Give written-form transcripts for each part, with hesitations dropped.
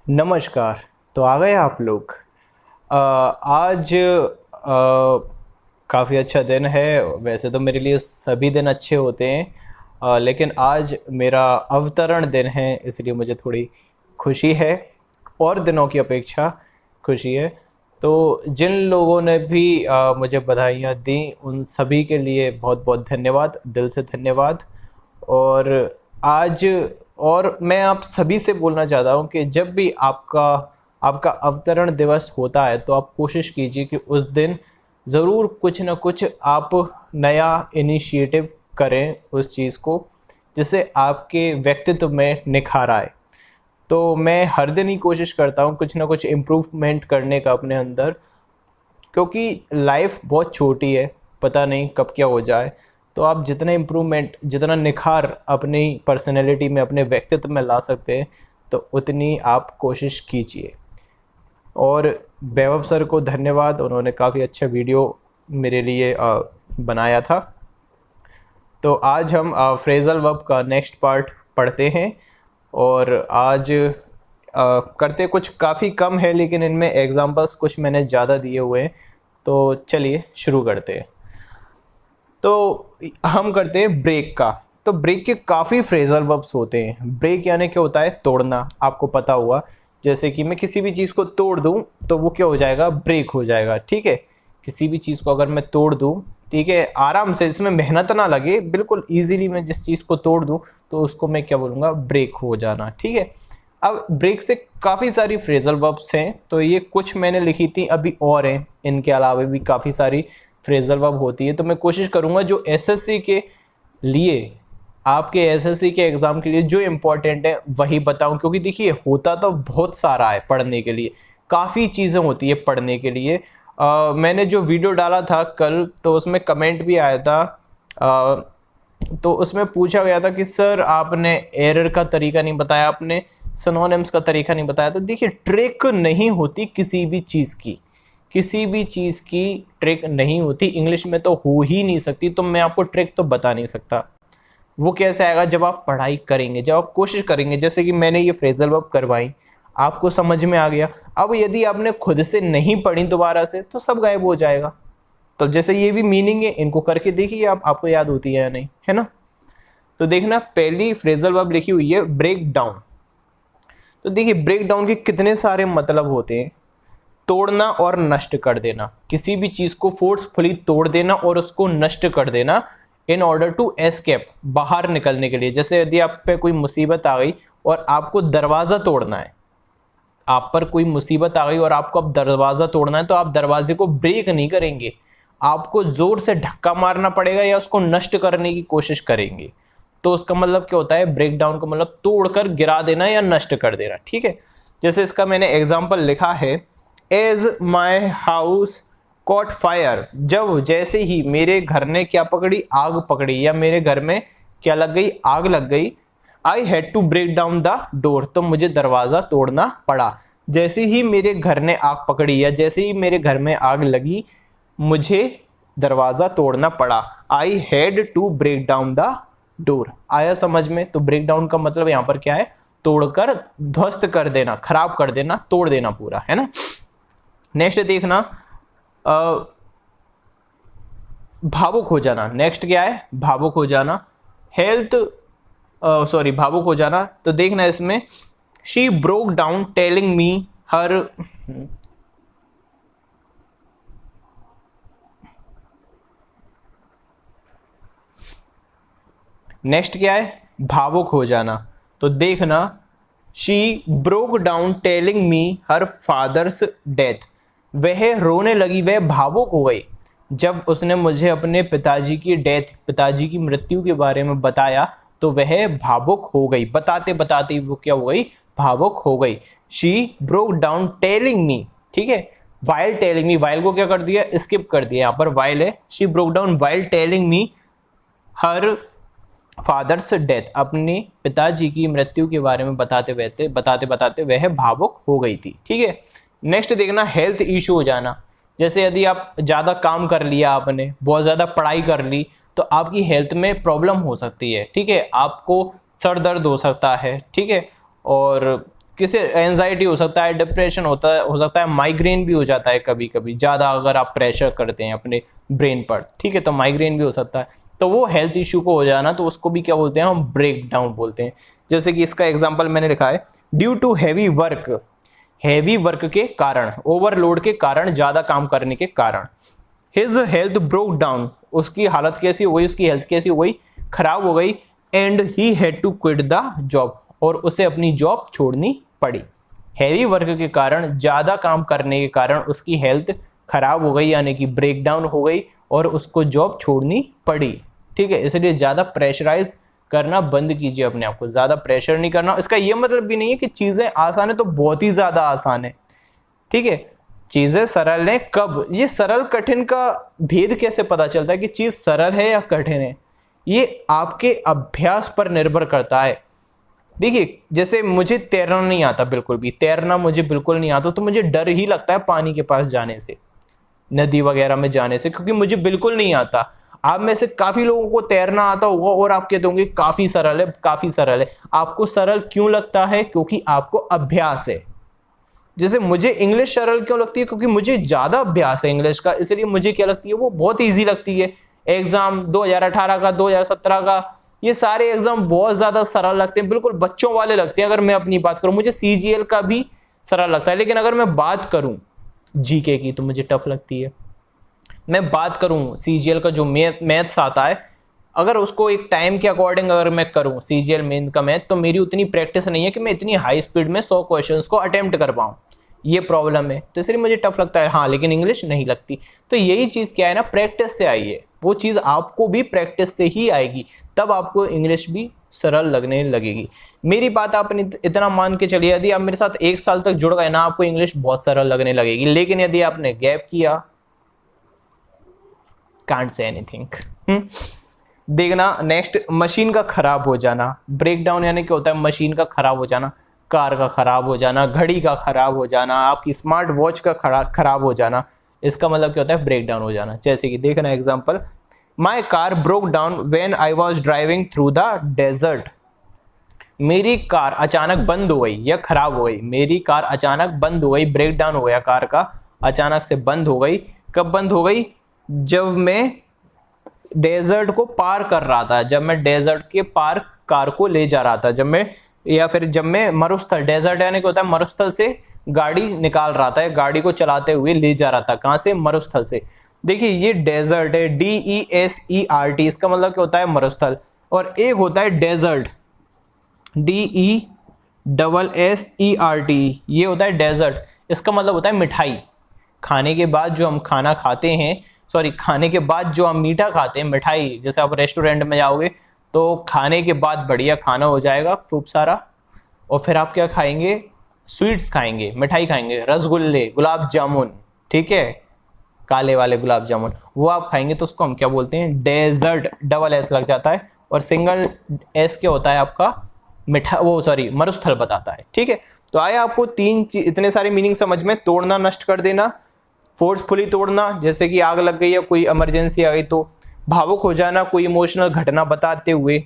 नमस्कार। तो आ गए आप लोग। आज काफ़ी अच्छा दिन है। वैसे तो मेरे लिए सभी दिन अच्छे होते हैं, लेकिन आज मेरा अवतरण दिन है, इसलिए मुझे थोड़ी खुशी है और दिनों की अपेक्षा खुशी है। तो जिन लोगों ने भी मुझे बधाइयाँ दी उन सभी के लिए बहुत बहुत धन्यवाद, दिल से धन्यवाद। और आज और मैं आप सभी से बोलना चाहता हूँ कि जब भी आपका आपका अवतरण दिवस होता है तो आप कोशिश कीजिए कि उस दिन ज़रूर कुछ ना कुछ आप नया इनिशिएटिव करें उस चीज़ को, जिससे आपके व्यक्तित्व में निखार आए। तो मैं हर दिन ही कोशिश करता हूँ कुछ ना कुछ इम्प्रूवमेंट करने का अपने अंदर, क्योंकि लाइफ बहुत छोटी है, पता नहीं कब क्या हो जाए। तो आप जितना इम्प्रूवमेंट, जितना निखार अपनी पर्सनैलिटी में, अपने व्यक्तित्व में ला सकते हैं, तो उतनी आप कोशिश कीजिए। और वैभव सर को धन्यवाद, उन्होंने काफ़ी अच्छा वीडियो मेरे लिए बनाया था। तो आज हम फ्रेजल वर्ब का नेक्स्ट पार्ट पढ़ते हैं। और आज करते कुछ काफ़ी कम है, लेकिन इनमें एग्जांपल्स कुछ मैंने ज़्यादा दिए हुए हैं। तो चलिए शुरू करते हैं। तो हम करते हैं ब्रेक का। तो ब्रेक के काफ़ी फ्रेजल वर्ब्स होते हैं। ब्रेक यानी क्या होता है? तोड़ना। आपको पता हुआ, जैसे कि मैं किसी भी चीज़ को तोड़ दूं तो वो क्या हो जाएगा? ब्रेक हो जाएगा। ठीक है, किसी भी चीज़ को अगर मैं तोड़ दूं, ठीक है, आराम से, इसमें मेहनत ना लगे, बिल्कुल ईजिली मैं जिस चीज़ को तोड़ दूं तो उसको मैं क्या बोलूँगा? ब्रेक हो जाना। ठीक है। अब ब्रेक से काफ़ी सारी फ्रेजल वर्ब्स हैं, तो ये कुछ मैंने लिखी थी, अभी और हैं, इनके अलावा भी काफ़ी सारी फ्रेजल वर्ब होती है। तो मैं कोशिश करूँगा जो एसएससी के लिए, आपके एसएससी के एग्ज़ाम के लिए जो इम्पोर्टेंट है वही बताऊं, क्योंकि देखिए होता तो बहुत सारा है पढ़ने के लिए, काफ़ी चीज़ें होती है पढ़ने के लिए। मैंने जो वीडियो डाला था कल, तो उसमें कमेंट भी आया था। तो उसमें पूछा गया था कि सर आपने एरर का तरीका नहीं बताया, आपने सिनोनिम्स का तरीका नहीं बताया। तो देखिए, ट्रिक नहीं होती किसी भी चीज़ की, किसी भी चीज़ की ट्रिक नहीं होती। इंग्लिश में तो हो ही नहीं सकती, तो मैं आपको ट्रिक तो बता नहीं सकता। वो कैसे आएगा? जब आप पढ़ाई करेंगे, जब आप कोशिश करेंगे। जैसे कि मैंने ये फ्रेजल वर्ब करवाई, आपको समझ में आ गया। अब यदि आपने खुद से नहीं पढ़ी दोबारा से, तो सब गायब हो जाएगा। तो जैसे ये भी मीनिंग है, इनको करके देखिए आप, आपको याद होती है या नहीं, है ना। तो देखना, पहली फ्रेजल वर्ब लिखी हुई है ब्रेक डाउन। तो देखिए, ब्रेक डाउन के कितने सारे मतलब होते हैं। तोड़ना और नष्ट कर देना, किसी भी चीज को फोर्सफुली तोड़ देना और उसको नष्ट कर देना इन ऑर्डर टू एस्केप, बाहर निकलने के लिए। जैसे यदि आप पे कोई मुसीबत आ गई और आपको दरवाजा तोड़ना है, आप पर कोई मुसीबत आ गई और आपको अब दरवाजा तोड़ना है, तो आप दरवाजे को ब्रेक नहीं करेंगे, आपको जोर से धक्का मारना पड़ेगा या उसको नष्ट करने की कोशिश करेंगे। तो उसका मतलब क्या होता है? ब्रेक डाउन का मतलब तोड़कर गिरा देना या नष्ट कर देना। ठीक है। जैसे इसका मैंने एग्जाम्पल लिखा है, as my house caught fire, जब, जैसे ही मेरे घर ने क्या पकड़ी? आग पकड़ी, या मेरे घर में क्या लग गई? आग लग गई। I had to break down the door, तो मुझे दरवाजा तोड़ना पड़ा। जैसे ही मेरे घर ने आग पकड़ी या जैसे ही मेरे घर में आग लगी, मुझे दरवाजा तोड़ना पड़ा। I had to break down the door. आया समझ में? तो ब्रेक डाउन का मतलब यहां पर क्या है? तोड़कर ध्वस्त कर देना, खराब कर देना, तोड़ देना पूरा, है ना। नेक्स्ट देखना, भावुक हो जाना। नेक्स्ट क्या है? भावुक हो जाना। हेल्थ, सॉरी, भावुक हो जाना। तो देखना इसमें, she broke down telling me her, next क्या है? भावुक हो जाना। तो देखना, she broke down telling me her father's death, वह रोने लगी, वह भावुक हो गई जब उसने मुझे अपने पिताजी की डेथ, पिताजी की मृत्यु के बारे में बताया। तो वह भावुक हो गई, बताते बताते वो क्या हो गई? भावुक हो गई। She broke down telling me, ठीक है, वाइल टेलिंग मी, वाइल को क्या कर दिया? स्किप कर दिया, यहाँ पर वाइल है। She broke down while telling me her father's death, अपने पिताजी की मृत्यु के बारे में बताते बताते वह भावुक हो गई थी। ठीक है। नेक्स्ट देखना, हेल्थ इशू हो जाना। जैसे यदि आप ज़्यादा काम कर लिया, आपने बहुत ज़्यादा पढ़ाई कर ली, तो आपकी हेल्थ में प्रॉब्लम हो सकती है। ठीक है, आपको सर दर्द हो सकता है। ठीक है, और किसी एंजाइटी हो सकता है, डिप्रेशन हो सकता है, माइग्रेन भी हो जाता है कभी कभी, ज़्यादा अगर आप प्रेशर करते हैं अपने ब्रेन पर, ठीक है, तो माइग्रेन भी हो सकता है। तो वो हेल्थ इशू को हो जाना, तो उसको भी क्या बोलते हैं हम, ब्रेक डाउन बोलते हैं। जैसे कि इसका एग्जाम्पल मैंने लिखा है, ड्यू टू हैवी वर्क के कारण, ओवरलोड के कारण, ज़्यादा काम करने के कारण, हिज हेल्थ ब्रोक डाउन, उसकी हालत कैसी हो गई, उसकी हेल्थ कैसी हो गई, खराब हो गई, and he had to quit the job, और उसे अपनी जॉब छोड़नी पड़ी। हैवी वर्क के कारण, ज़्यादा काम करने के कारण उसकी हेल्थ खराब हो गई, यानी कि ब्रेक डाउन हो गई, और उसको जॉब छोड़नी पड़ी, ठीक है। इसलिए ज़्यादा प्रेशराइज करना बंद कीजिए अपने आप को, ज़्यादा प्रेशर नहीं करना। इसका ये मतलब भी नहीं है कि चीज़ें आसान है तो बहुत ही ज़्यादा आसान है, ठीक है। चीज़ें सरल है कब, ये सरल कठिन का भेद कैसे पता चलता है कि चीज़ सरल है या कठिन है, ये आपके अभ्यास पर निर्भर करता है। देखिए, जैसे मुझे तैरना नहीं आता, बिल्कुल भी तैरना मुझे बिल्कुल नहीं आता, तो मुझे डर ही लगता है पानी के पास जाने से, नदी वगैरह में जाने से, क्योंकि मुझे बिल्कुल नहीं आता। आप में से काफी लोगों को तैरना आता होगा और आप कहते होंगे काफी सरल है, काफी सरल है। आपको सरल क्यों लगता है? क्योंकि आपको अभ्यास है। जैसे मुझे इंग्लिश सरल क्यों लगती है? क्योंकि मुझे ज्यादा अभ्यास है इंग्लिश का, इसलिए मुझे क्या लगती है, वो बहुत ईजी लगती है। एग्जाम 2018 का, 2017 का, ये सारे एग्जाम बहुत ज्यादा सरल लगते हैं, बिल्कुल बच्चों वाले लगते हैं। अगर मैं अपनी बात करूं, मुझे सीजीएल का भी सरल लगता है, लेकिन अगर मैं बात करूं जीके की तो मुझे टफ लगती है। मैं बात करूं सीजीएल का जो मैथ्स आता है, अगर उसको एक टाइम के अकॉर्डिंग अगर मैं करूं सीजीएल मेन का मैथ, तो मेरी उतनी प्रैक्टिस नहीं है कि मैं इतनी हाई स्पीड में 100 क्वेश्चंस को अटेम्प्ट कर पाऊं, ये प्रॉब्लम है, तो इसलिए मुझे टफ लगता है। हाँ, लेकिन इंग्लिश नहीं लगती। तो यही चीज़ क्या है ना, प्रैक्टिस से आई है। वो चीज़ आपको भी प्रैक्टिस से ही आएगी, तब आपको इंग्लिश भी सरल लगने लगेगी। मेरी बात आपने इतना मान के चलिए, यदि आप मेरे साथ 1 साल तक जुड़ गए ना, आपको इंग्लिश बहुत सरल लगने लगेगी। लेकिन यदि आपने गैप किया, कांट से एनीथिंग। देखना नेक्स्ट, मशीन का खराब हो जाना। ब्रेक डाउन यानी क्या होता है? मशीन का खराब हो जाना, कार का खराब हो जाना, घड़ी का खराब हो जाना, आपकी स्मार्ट वॉच का खराब हो जाना, इसका मतलब क्या होता है? ब्रेक डाउन हो जाना। जैसे कि देखना example, my car broke down when I was driving through the desert. मेरी कार अचानक बंद हो गई या खराब हो गई। मेरी कार अचानक बंद हो गई, ब्रेक डाउन हो गया कार का, अचानक से बंद हो गई। कब बंद हो गई? जब मैं डेजर्ट को पार कर रहा था, जब मैं डेजर्ट के पार कार को ले जा रहा था, जब मैं मरुस्थल, डेजर्ट यानी क्या होता है? मरुस्थल से गाड़ी निकाल रहा था, गाड़ी को चलाते हुए ले जा रहा था। कहां से? मरुस्थल से। देखिए, ये डेजर्ट है, DESERT, इसका मतलब क्या होता है? मरुस्थल। और एक होता है डेजर्ट, DESSERT, ये होता है डेजर्ट। इसका मतलब होता है मिठाई। खाने के बाद जो हम खाना खाते हैं, खाने के बाद जो हम मीठा खाते हैं, मिठाई, जैसे आप रेस्टोरेंट में जाओगे तो खाने के बाद बढ़िया खाना हो जाएगा खूब सारा, और फिर आप क्या खाएंगे? स्वीट्स खाएंगे, मिठाई खाएंगे, रसगुल्ले, गुलाब जामुन, ठीक है, काले वाले गुलाब जामुन, वो आप खाएंगे, तो उसको हम क्या बोलते हैं? डेजर्ट। डबल एस लग जाता है, और सिंगल एस क्या होता है आपका? मरुस्थल बताता है, ठीक है। तो आया आपको इतने सारे मीनिंग समझ में? तोड़ना, नष्ट कर देना, फोर्सफुली तोड़ना, जैसे कि आग लग गई या कोई इमरजेंसी आ गई तो, भावुक हो जाना कोई इमोशनल घटना बताते हुए,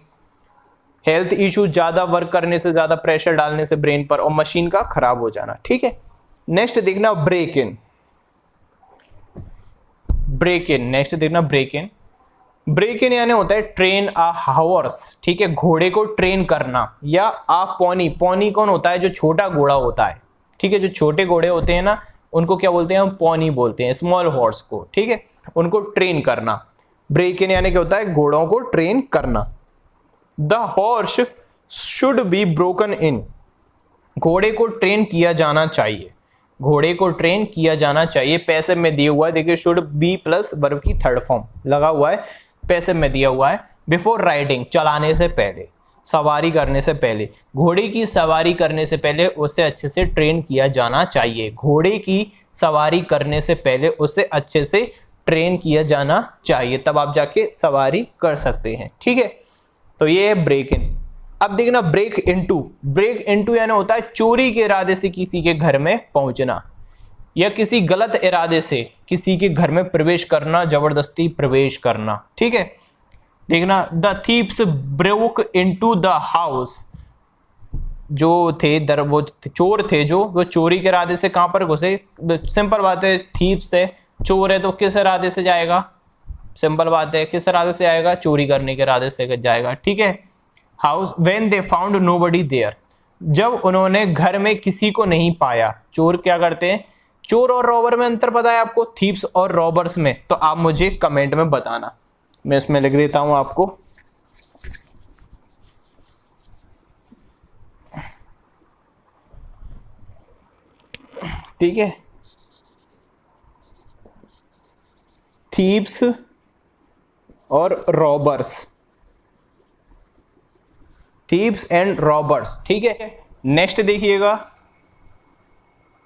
हेल्थ इशू, ज्यादा वर्क करने से, ज्यादा प्रेशर डालने से ब्रेन पर, और मशीन का खराब हो जाना, ठीक है। नेक्स्ट देखना ब्रेक इन। नेक्स्ट देखना ब्रेक इन यानी होता है ट्रेन अ हॉर्स, ठीक है, घोड़े को ट्रेन करना। या आ पॉनी कौन होता है? जो छोटा घोड़ा होता है, ठीक है, जो छोटे घोड़े होते हैं ना, उनको क्या बोलते हैं? हम पॉनी बोलते हैं, स्मॉल हॉर्स को, ठीक है, उनको ट्रेन करना। ब्रेक इन यानी क्या होता है? घोड़ों को ट्रेन करना। The horse should be broken इन, घोड़े को ट्रेन किया जाना चाहिए, घोड़े को ट्रेन किया जाना चाहिए। पैसिव में दिया हुआ है, देखिए, शुड बी प्लस वर्ब की थर्ड फॉर्म लगा हुआ है, पैसिव में दिया हुआ है। बिफोर राइडिंग, चलाने से पहले, सवारी करने से पहले, घोड़े की सवारी करने से पहले उसे अच्छे से ट्रेन किया जाना चाहिए। घोड़े की सवारी करने से पहले उसे अच्छे से ट्रेन किया जाना चाहिए, तब आप जाके सवारी कर सकते हैं, ठीक है। तो ये है ब्रेक इन। अब देखना ब्रेक इनटू यानी होता है चोरी के इरादे से किसी के घर में पहुंचना, या किसी गलत इरादे से किसी के घर में प्रवेश करना, जबरदस्ती प्रवेश करना, ठीक है। देखना the thieves broke into the house, जो थे वो चोर थे जो वो चोरी के इरादे से कहां पर घुसे? सिंपल बात है, थीप्स है, चोर है तो किस इरादे से जाएगा? सिंपल बात है, किस इरादे से आएगा? चोरी करने के इरादे से जाएगा। ठीक है। House when they found nobody there, जब उन्होंने घर में किसी को नहीं पाया। चोर क्या करते हैं? चोर और रॉबर में अंतर पता है आपको? थीप्स और रॉबर्स में? तो आप मुझे कमेंट में बताना, मैं इसमें लिख देता हूं आपको। ठीक है, थीप्स और रॉबर्स, थीप्स एंड रॉबर्स। ठीक है। नेक्स्ट देखिएगा,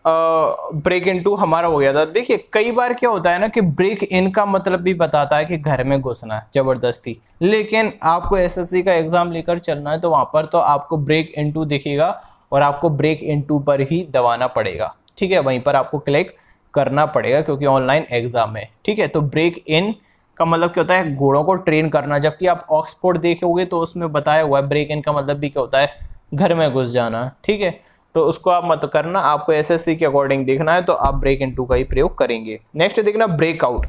ब्रेक इनटू हमारा हो गया था। देखिए कई बार क्या होता है ना कि ब्रेक इन का मतलब भी बताता है कि घर में घुसना जबरदस्ती, लेकिन आपको एसएससी का एग्जाम लेकर चलना है तो वहां पर तो आपको ब्रेक इनटू दिखेगा और आपको ब्रेक इनटू पर ही दबाना पड़ेगा। ठीक है, वहीं पर आपको क्लिक करना पड़ेगा क्योंकि ऑनलाइन एग्जाम है। ठीक है, तो ब्रेक इन का मतलब क्या होता है? घोड़ों को ट्रेन करना। जबकि आप ऑक्सफोर्ड देखोगे तो उसमें बताया हुआ है ब्रेक इन का मतलब भी क्या होता है? घर में घुस जाना। ठीक है, तो उसको आप मत करना, आपको एसएससी के अकॉर्डिंग देखना है तो आप ब्रेक इनटू का ही प्रयोग करेंगे। नेक्स्ट देखना, ब्रेकआउट।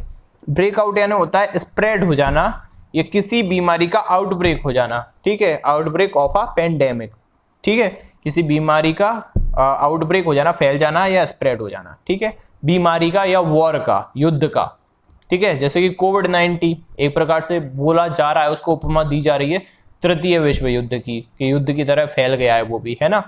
ब्रेकआउट यानी होता है स्प्रेड हो जाना, ये किसी बीमारी का आउटब्रेक हो जाना। ठीक है, आउटब्रेक ऑफ अ पेंडेमिक। ठीक है, किसी बीमारी का आउटब्रेक हो जाना, फैल जाना या स्प्रेड हो जाना। ठीक है, बीमारी का या वॉर का, युद्ध का। ठीक है, जैसे कि कोविड-19 एक प्रकार से बोला जा रहा है, उसको उपमा दी जा रही है तृतीय विश्व युद्ध की, कि युद्ध की तरह फैल गया है वो भी, है ना।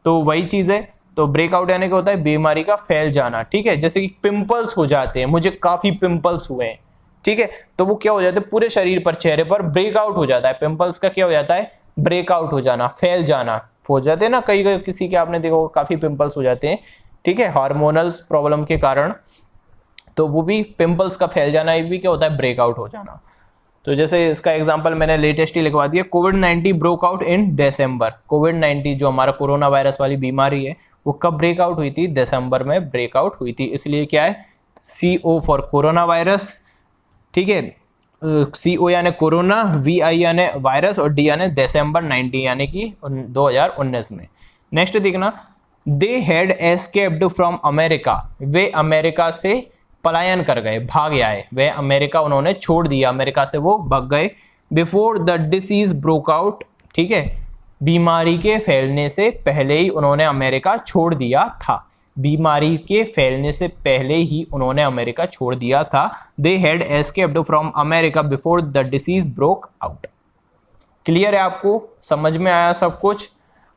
तो वही चीज है। तो ब्रेकआउट यानी क्या होता है? बीमारी का फैल जाना। ठीक है, जैसे कि पिंपल्स हो जाते हैं, मुझे काफी पिंपल्स हुए हैं। ठीक है, तो वो क्या हो जाता है? पूरे शरीर पर, चेहरे पर ब्रेकआउट हो जाता है। पिंपल्स का क्या हो जाता है? ब्रेकआउट हो जाना, फैल जाना हो जाते हैं ना। कई किसी के आपने देखो काफी पिंपल्स हो जाते हैं। ठीक है, हार्मोनल्स प्रॉब्लम के कारण, तो वो भी पिंपल्स का फैल जाना, ये भी क्या होता है? ब्रेकआउट हो जाना। तो जैसे इसका एग्जांपल मैंने लेटेस्ट ही लिखवा दिया, कोविड-19 ब्रोक आउट इन दिसंबर। कोविड-19 जो हमारा कोरोना वायरस वाली बीमारी है वो कब ब्रेकआउट हुई थी? दिसंबर में ब्रेकआउट हुई थी। इसलिए क्या है? CO for corona virus. ठीक है, CO यानी कोरोना, VI यानी वायरस और D यानी दिसंबर 19 यानी कि 2019 में। नेक्स्ट देखना, they had escaped from America, way America से पलायन कर गए, भाग आए। वे अमेरिका उन्होंने छोड़ दिया, अमेरिका से वो भाग गए। Before the disease broke out. ठीक है, बीमारी के फैलने से पहले ही उन्होंने अमेरिका छोड़ दिया था। बीमारी के फैलने से पहले ही उन्होंने अमेरिका छोड़ दिया था। They had escaped from America before the disease broke out. Clear है? आपको समझ में आया सब कुछ?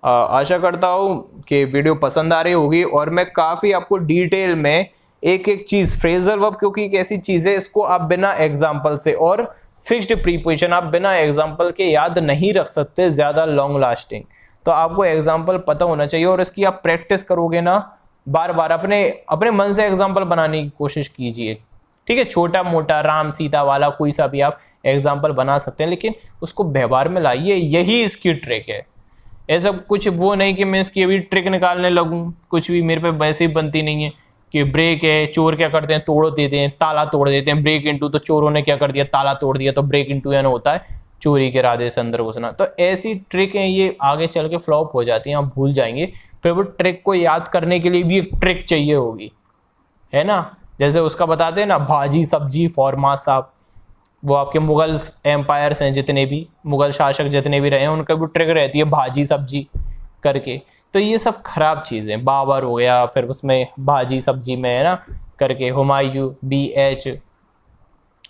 आशा करता हूं कि वीडियो पसंद आ रही होगी और मैं काफी आपको डिटेल में एक एक चीज, फ्रेजल वर्ब क्योंकि एक ऐसी चीज है इसको आप बिना एग्जाम्पल से, और फिक्स्ड प्रीपोजिशन आप बिना एग्जाम्पल के याद नहीं रख सकते ज्यादा लॉन्ग लास्टिंग। तो आपको एग्जाम्पल पता होना चाहिए और इसकी आप प्रैक्टिस करोगे ना, बार बार अपने मन से एग्जाम्पल बनाने की कोशिश कीजिए। ठीक है, छोटा मोटा राम सीता वाला कोई सा भी आप एग्जाम्पल बना सकते हैं, लेकिन उसको व्यवहार में लाइए, यही इसकी ट्रिक है। ऐसा कुछ वो नहीं कि मैं इसकी अभी ट्रिक निकालने लगूं, कुछ भी मेरे पे वैसे ही बनती नहीं है। कि ब्रेक है, चोर क्या करते हैं? तोड़ देते हैं, ताला तोड़ देते हैं। ब्रेक इनटू, तो चोरों ने क्या कर दिया? ताला तोड़ दिया। तो ब्रेक इनटू यानी होता है चोरी के इरादे से अंदर घुसना। तो ऐसी ट्रिक है, ये आगे चल के फ्लॉप हो जाती है, आप भूल जाएंगे। फिर वो ट्रिक को याद करने के लिए भी एक ट्रिक चाहिए होगी, है ना। जैसे उसका बताते हैं ना, भाजी सब्जी फॉर्मा साहब, वो आपके मुगल एम्पायर्स हैं, जितने भी मुगल शासक जितने भी रहे हैं, उनका भी ट्रिक रहती है भाजी सब्जी करके। तो ये सब खराब चीज़ें, बाबर हो गया, फिर उसमें भाजी सब्जी में, है ना, करके हुमायूं BH,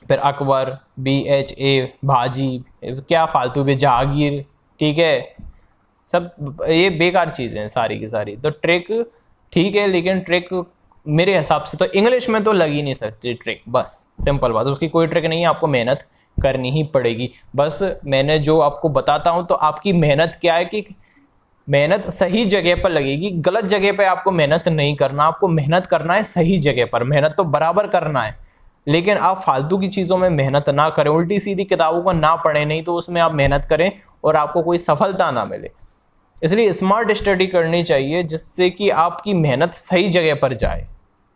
फिर अकबर BHA, भाजी, क्या फालतू भी जहांगीर। ठीक है, सब ये बेकार चीज़ें हैं सारी की सारी। तो ट्रिक ठीक है, लेकिन ट्रिक मेरे हिसाब से तो इंग्लिश में तो लग ही नहीं सकती ट्रिक। बस सिंपल बात, उसकी कोई ट्रिक नहीं है, आपको मेहनत करनी ही पड़ेगी। बस मैंने जो आपको बताता हूँ तो आपकी मेहनत क्या है कि मेहनत सही जगह पर लगेगी, गलत जगह पे आपको मेहनत नहीं करना। आपको मेहनत करना है सही जगह पर, मेहनत तो बराबर करना है, लेकिन आप फालतू की चीज़ों में मेहनत ना करें, उल्टी सीधी किताबों को ना पढ़ें, नहीं तो उसमें आप मेहनत करें और आपको कोई सफलता ना मिले। इसलिए स्मार्ट स्टडी करनी चाहिए जिससे कि आपकी मेहनत सही जगह पर जाए।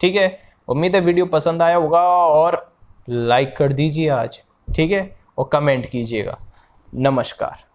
ठीक है, उम्मीद है वीडियो पसंद आया होगा और लाइक कर दीजिए आज। ठीक है, और कमेंट कीजिएगा। नमस्कार।